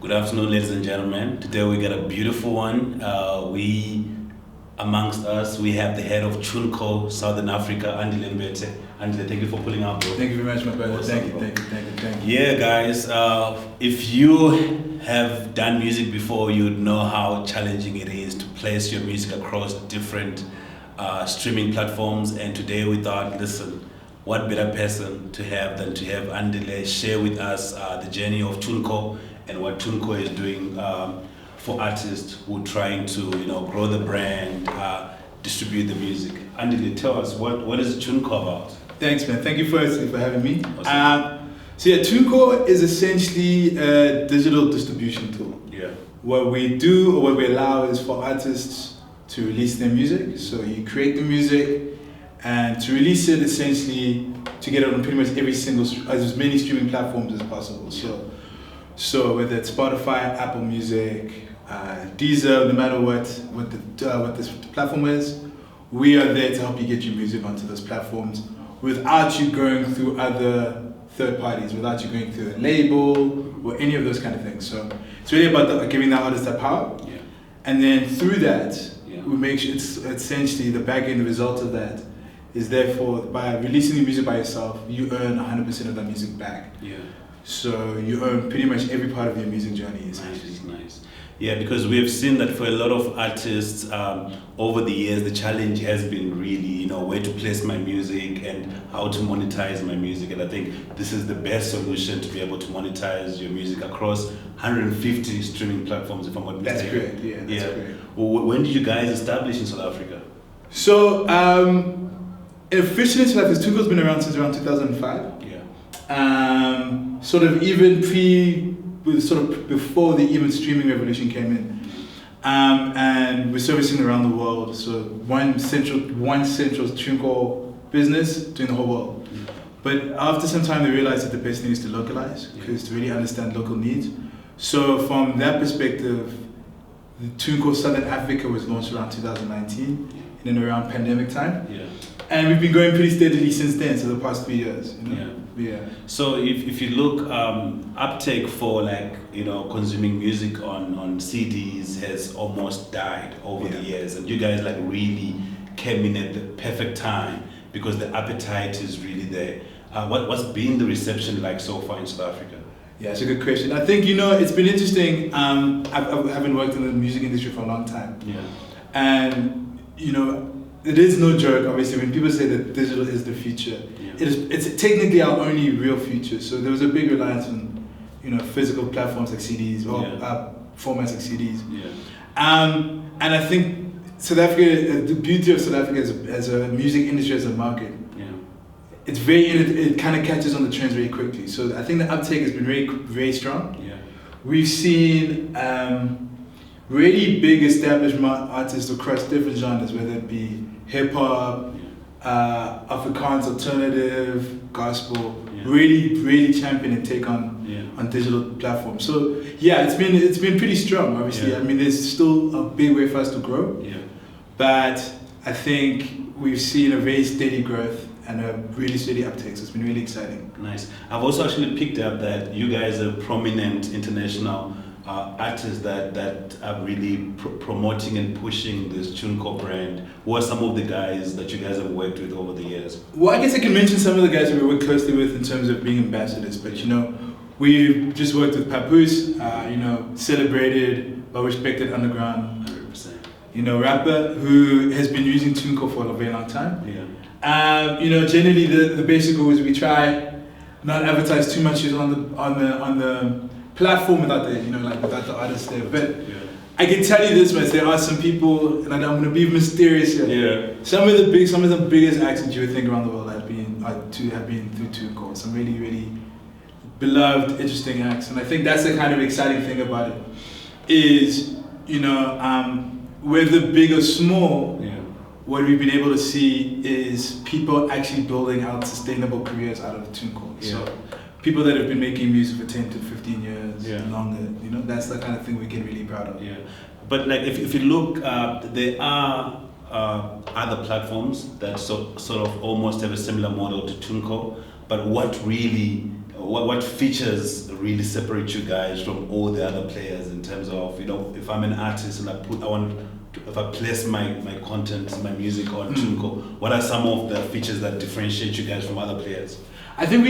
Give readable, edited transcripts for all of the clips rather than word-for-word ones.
Good afternoon, ladies and gentlemen. Today we got a beautiful one. Amongst us, we have the head of Tunecore, Southern Africa, Andile Mbete. Andile, thank you for pulling up, bro. Thank you very much, my brother. Awesome, Thank you. Yeah, guys, if you have done music before, you'd know how challenging it is to place your music across different streaming platforms. And today we thought, listen, what better person to have than to have Andile share with us the journey of Tunecore and what Tunecore is doing for artists who are trying to, grow the brand, distribute the music. Andile, tell us, what is Tunecore about? Thanks, man. Thank you firstly for having me. Awesome. Tunecore is essentially a digital distribution tool. Yeah. What we do, or what we allow, is for artists to release their music. So you create the music, and to release it, essentially, to get it on pretty much as many streaming platforms as possible. So whether it's Spotify, Apple Music, Deezer, no matter what this platform is, we are there to help you get your music onto those platforms without you going through other third parties, without you going through a label or any of those kind of things. So it's really about giving the artist that power. Yeah. And then through that, Yeah. we make sure it's essentially the back end result of that is therefore by releasing the music by yourself, you earn 100% of that music back. Yeah. So you own pretty much every part of your music journey, essentially. Nice. Yeah, because we have seen that for a lot of artists over the years, the challenge has been really, where to place my music and how to monetize my music. And I think this is the best solution to be able to monetize your music across 150 streaming platforms, if I'm not mistaken. That's correct, yeah, that's correct. Well, when did you guys establish in South Africa? So, officially, South Africa's Tunecore's been around since around 2005. Yeah. Sort of before the even streaming revolution came in, and we're servicing around the world. So one central Tunecore business doing the whole world. Mm. But after some time, they realized that the best thing is to localize, because to really understand local needs. So from that perspective, the Tunecore Southern Africa was launched around 2019, in and around pandemic time. Yeah. And we've been going pretty steadily since then, so the past 3 years. Yeah. So if you look, uptake for consuming music on CDs has almost died over the years, and you guys really came in at the perfect time because the appetite is really there. What's been the reception like so far in South Africa? Yeah, it's a good question. I think it's been interesting. I haven't worked in the music industry for a long time. Yeah. And it is no joke, obviously, when people say that digital is the future. Yeah. It's technically our only real future. So there was a big reliance on, physical platforms like CDs or formats like CDs. Yeah. And I think South Africa, the beauty of South Africa as a music industry, as a market, it's it kind of catches on the trends very quickly. So I think the uptake has been very, very strong. Yeah. We've seen really big established artists across different genres, whether it be hip hop, Afrikaans alternative, gospel, really champion and take on digital platforms. So it's been pretty strong. Obviously, Yeah. I mean, there's still a big way for us to grow. Yeah. But I think we've seen a very steady growth and a really steady uptake. So it's been really exciting. Nice. I've also actually picked up that you guys are prominent international artists that are really promoting and pushing this Tunecore brand. Who are some of the guys that you guys have worked with over the years? Well, I guess I can mention some of the guys that we work closely with in terms of being ambassadors. But we've just worked with Papoose, celebrated but respected underground 100%. Rapper who has been using Tunecore for a very long time. Yeah. Generally the basic rule is we try not advertise too much on the platform without without the artist there. But I can tell you this much: there are some people, and I'm going to be mysterious here. Yeah. Some of the biggest acts that you would think around the world have been through Tunecore. Some really, really beloved, interesting acts, and I think that's the kind of exciting thing about it. Is whether big or small. Yeah. What we've been able to see is people actually building out sustainable careers out of Tunecore. Yeah. So people that have been making music for 10 to 15 years, longer, that's the kind of thing we get really proud of. Yeah. But if you look, there are other platforms that sort of almost have a similar model to Tunecore, but what really what features really separate you guys from all the other players in terms of, if I'm an artist and if I place my content, my music on Tunecore, what are some of the features that differentiate you guys from other players? I think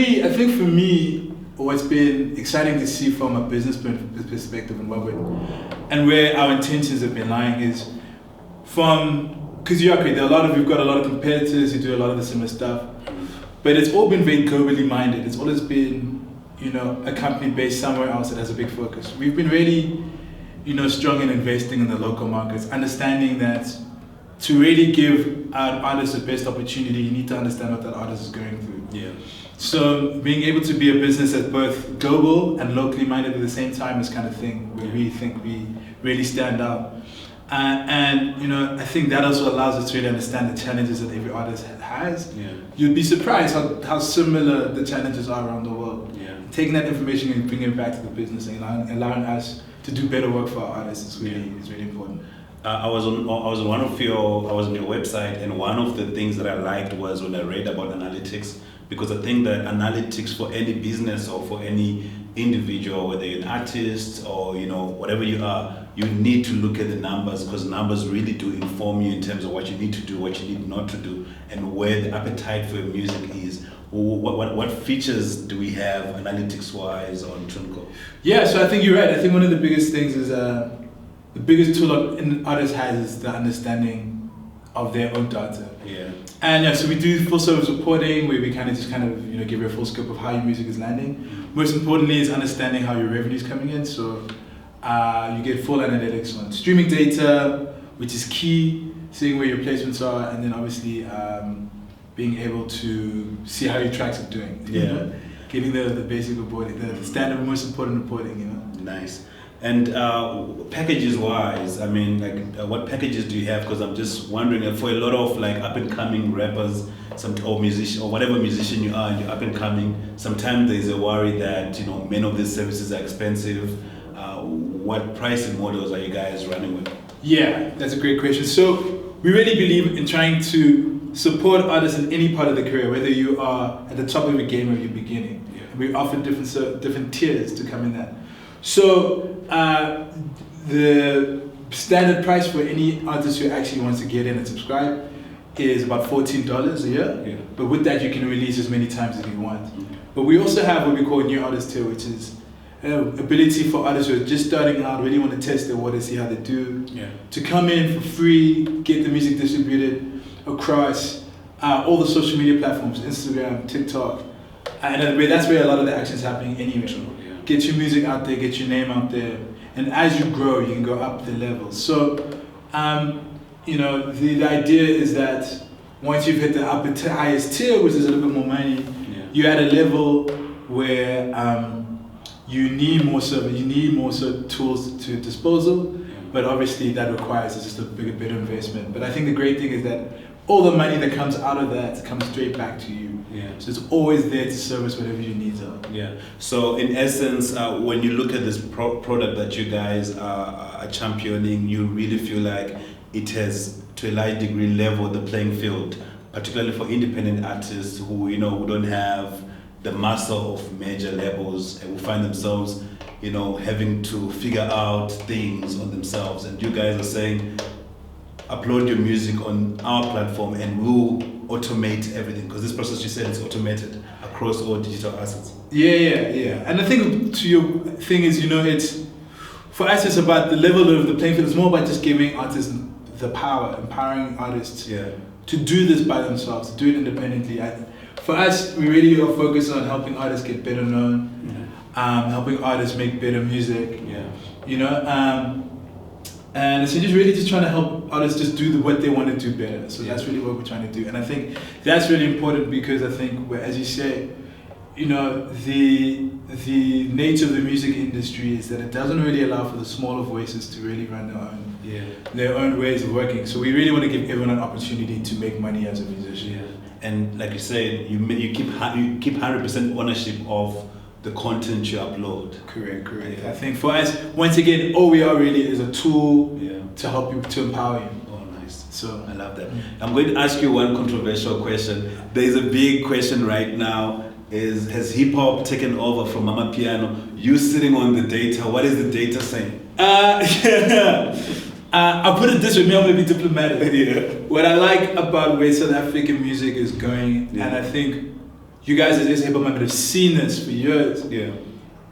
for me, what's been exciting to see from a business perspective and where our intentions have been lying is because we've got a lot of competitors who do a lot of the similar stuff, but it's all been very globally minded. It's always been, a company based somewhere else that has a big focus. We've been really, strong in investing in the local markets, understanding that to really give our artists the best opportunity, you need to understand what that artist is going through. Yeah. So being able to be a business that's both global and locally minded at the same time is kind of thing where we think we really stand out. I think that also allows us to really understand the challenges that every artist has. Yeah. You'd be surprised how similar the challenges are around the world. Yeah. Taking that information and bringing it back to the business and allowing us to do better work for our artists is really important. I was on your website, and one of the things that I liked was when I read about analytics, because I think that analytics for any business or for any individual, whether you're an artist or whatever you are, you need to look at the numbers, because numbers really do inform you in terms of what you need to do, what you need not to do, and where the appetite for your music is. What features do we have analytics-wise on Tunecore? Yeah, so I think you're right. I think one of the biggest things is the biggest tool an artist has is the understanding of their own data. Yeah. And so we do full service reporting where we kind of give you a full scope of how your music is landing. Mm-hmm. Most importantly is understanding how your revenue is coming in. So you get full analytics on streaming data, which is key, seeing where your placements are, and then obviously being able to see how your tracks are doing. Giving the basic reporting, the standard, most important reporting. Nice. And packages wise, I mean, what packages do you have? Because I'm just wondering, for a lot of up and coming rappers, or musician, or whatever musician you are, and you're up and coming, sometimes there's a worry that many of these services are expensive. What pricing models are you guys running with? Yeah, that's a great question. So we really believe in trying to support artists in any part of the career, whether you are at the top of your game or you're beginning. Yeah. And we offer different tiers to come in that. So the standard price for any artist who actually wants to get in and subscribe is about $14 a year. Yeah. But with that, you can release as many times as you want. Mm-hmm. But we also have what we call a new artist tier, which is ability for artists who are just starting out, really want to test their water, see how they do, to come in for free, get the music distributed across all the social media platforms, Instagram, TikTok, and that's where a lot of the action is happening anyway. Yeah. Get your music out there, get your name out there, and as you grow, you can go up the levels. So, the idea is that once you've hit the highest tier, which is a little bit more money, you're at a level where you need more service, you need more tools to disposal, but obviously that requires just a bigger investment. But I think the great thing is that all the money that comes out of that comes straight back to you. Yeah. So it's always there to service whatever your needs are. Yeah. So in essence, when you look at this product that you guys are championing, you really feel like it has, to a large degree, leveled the playing field, particularly for independent artists who who don't have the muscle of major labels and will find themselves, having to figure out things on themselves. And you guys are saying, upload your music on our platform and we'll automate everything, because this process, you said, is automated across all digital assets. Yeah. And I think to your thing is, it's, for us, it's about the level of the playing field. It's more about just giving artists the power, empowering artists to do this by themselves, to do it independently. For us, we really are focused on helping artists get better known, helping artists make better music, and so just trying to help artists just do what they want to do better. So that's really what we're trying to do. And I think that's really important, because I think, as you say, the nature of the music industry is that it doesn't really allow for the smaller voices to really run their own ways of working. So we really want to give everyone an opportunity to make money as a musician. Yeah. And like you said, you keep 100% ownership of the content you upload. Correct. Yeah. I think for us, once again, all we are really is a tool to help you, to empower you. Oh, nice. So I love that. I'm going to ask you one controversial question. There's a big question right now has hip hop taken over from Mama Piano? You sitting on the data. What is the data saying? I'll put it this way, maybe I'm gonna be diplomatic. Yeah. What I like about where South African music is going, Yeah. and I think you guys as hip hop members have seen this for years, Yeah.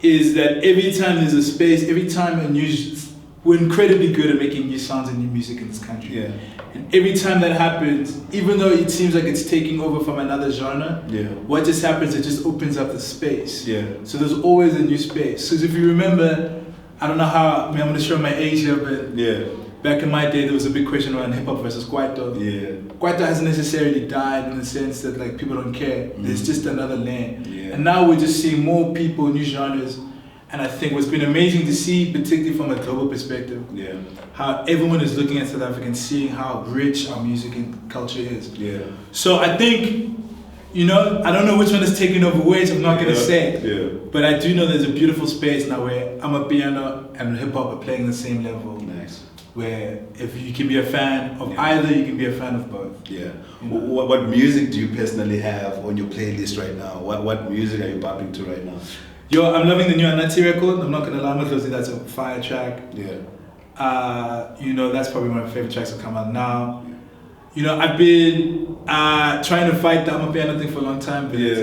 is that every time there's a space, every time we're incredibly good at making new sounds and new music in this country. Yeah. And every time that happens, even though it seems like it's taking over from another genre, Yeah. what just happens, it just opens up the space. Yeah. So there's always a new space. Because if you remember, I don't know how, I'm going to show my age here, but Yeah. back in my day, there was a big question around hip hop versus Kwaito. Yeah. Kwaito hasn't necessarily died in the sense that like people don't care. There's just another lane. Yeah. And now we're just seeing more people, new genres. And I think what's been amazing to see, particularly from a global perspective, Yeah. how everyone is looking at South Africa and seeing how rich our music and culture is. Yeah. So I think, you know, I don't know which one is taking over which, I'm not going to say. Yeah. But I do know there's a beautiful space now where Amapiano and hip hop are playing the same level. Nice. Where if you can be a fan of Yeah. either, you can be a fan of both. Yeah. You know? What music do you personally have on your playlist right now? What music are you bumping to right now? Yo, I'm loving the new Anati record. I'm not gonna lie, I'm gonna that's a fire track. Yeah. You know, that's probably one of my favorite tracks that come out now. You know, I've been trying to fight the Amapiano thing for a long time, but Yeah.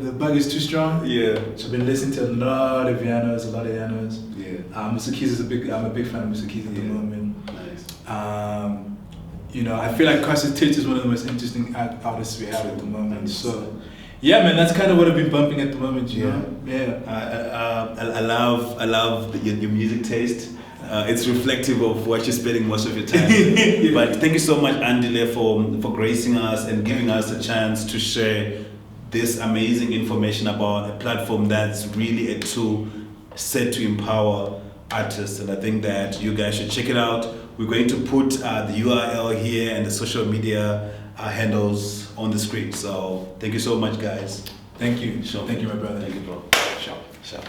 the bug is too strong. Yeah. So I've been listening to a lot of pianos. Yeah. Musaki's I'm a big fan of Musaki's at the Yeah. moment. Nice. You know, I feel like Cassius Titch is one of the most interesting artists we have at the moment. So, yeah, man, that's kind of what I've been bumping at the moment. You know, yeah. I love your music taste. It's reflective of what you're spending most of your time. Yeah. But thank you so much, Andile, for gracing us and giving us a chance to share this amazing information about a platform that's really a tool set to empower artists. And I think that you guys should check it out. We're going to put the URL here and the social media handles on the screen. So thank you so much, guys. Thank you. Sure. Thank you, my brother. Thank you, bro. Ciao. Ciao.